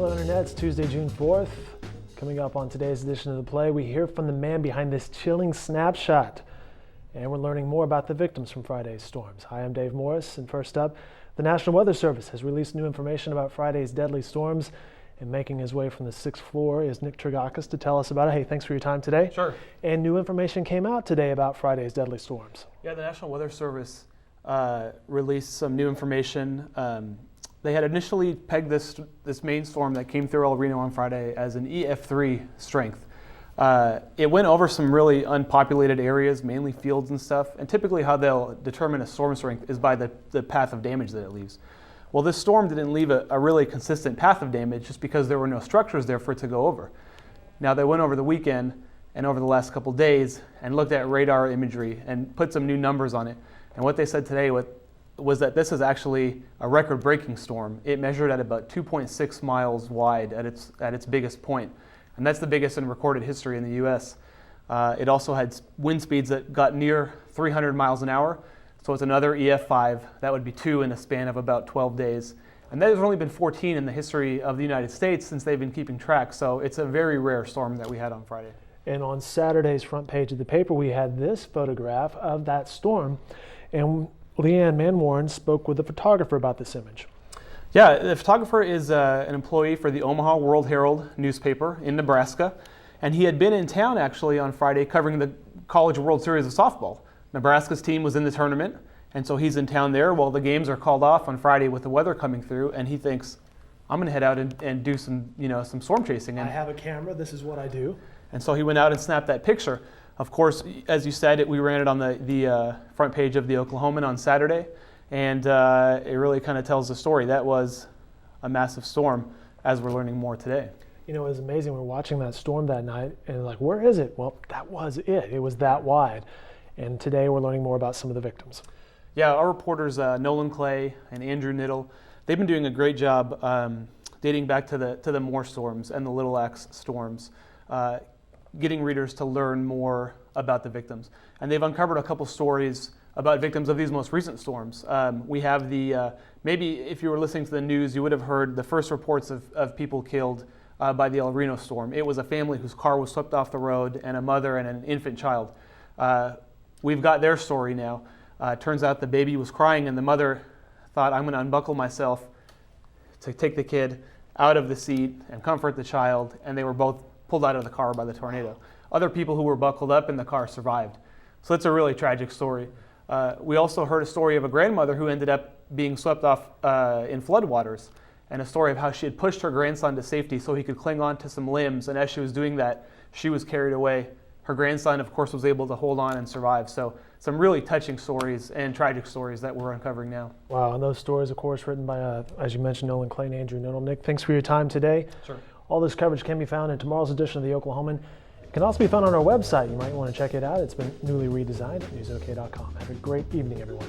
Hello Internet, it's Tuesday, June 4th. Coming up on today's edition of The Play, we hear from the man behind this chilling snapshot. And we're learning more about the victims from Friday's storms. Hi, I'm Dave Morris, and first up, the National Weather Service has released new information about Friday's deadly storms. And making his way from the 6th floor is Nick Trigakis to tell us about it. Hey, thanks for your time today. Sure. And new information came out today about Friday's deadly storms. Yeah, the National Weather Service released some new information. They had initially pegged this main storm that came through El Reno on Friday as an EF3 strength. It went over some really unpopulated areas, mainly fields and stuff. And typically how they'll determine a storm strength is by the path of damage that it leaves. Well, this storm didn't leave a really consistent path of damage just because there were no structures there for it to go over. Now, they went over the weekend and over the last couple days and looked at radar imagery and put some new numbers on it. And what they said today was that this is actually a record-breaking storm. It measured at about 2.6 miles wide at its biggest point. And that's the biggest in recorded history in the U.S. It also had wind speeds that got near 300 miles an hour. So it's another EF5. That would be 2 in a span of about 12 days. And there's only been 14 in the history of the United States since they've been keeping track. So it's a very rare storm that we had on Friday. And on Saturday's front page of the paper, we had this photograph of that storm. And Leanne Manwarren spoke with the photographer about this image. Yeah, the photographer is an employee for the Omaha World Herald newspaper in Nebraska. And he had been in town actually on Friday covering the College World Series of softball. Nebraska's team was in the tournament, and so he's in town there. Well, the games are called off on Friday with the weather coming through, and he thinks, I'm going to head out and do some storm chasing. And I have a camera. This is what I do. And so he went out and snapped that picture. Of course, as you said, we ran it on the front page of the Oklahoman on Saturday, and it really kind of tells the story. That was a massive storm, as we're learning more today. You know, it was amazing. We were watching that storm that night, and like, where is it? Well, that was it. It was that wide. And today we're learning more about some of the victims. Yeah, our reporters, Nolan Clay and Andrew Niddle, they've been doing a great job dating back to the Moore storms and the Little Axe storms, getting readers to learn more about the victims. And they've uncovered a couple stories about victims of these most recent storms. We have maybe if you were listening to the news, you would have heard the first reports of people killed by the El Reno storm. It was a family whose car was swept off the road and a mother and an infant child. We've got their story now. Turns out the baby was crying and the mother thought, I'm going to unbuckle myself to take the kid out of the seat and comfort the child, and they were both pulled out of the car by the tornado. Other people who were buckled up in the car survived. So it's a really tragic story. We also heard a story of a grandmother who ended up being swept off in floodwaters, and a story of how she had pushed her grandson to safety so he could cling on to some limbs, and as she was doing that, she was carried away. Her grandson, of course, was able to hold on and survive. So some really touching stories and tragic stories that we're uncovering now. Wow, and those stories, of course, written by, as you mentioned, Nolan Clay and Andrew Niddle. Nick, thanks for your time today. Sure. All this coverage can be found in tomorrow's edition of the Oklahoman. It can also be found on our website. You might want to check it out. It's been newly redesigned at newsok.com. Have a great evening, everyone.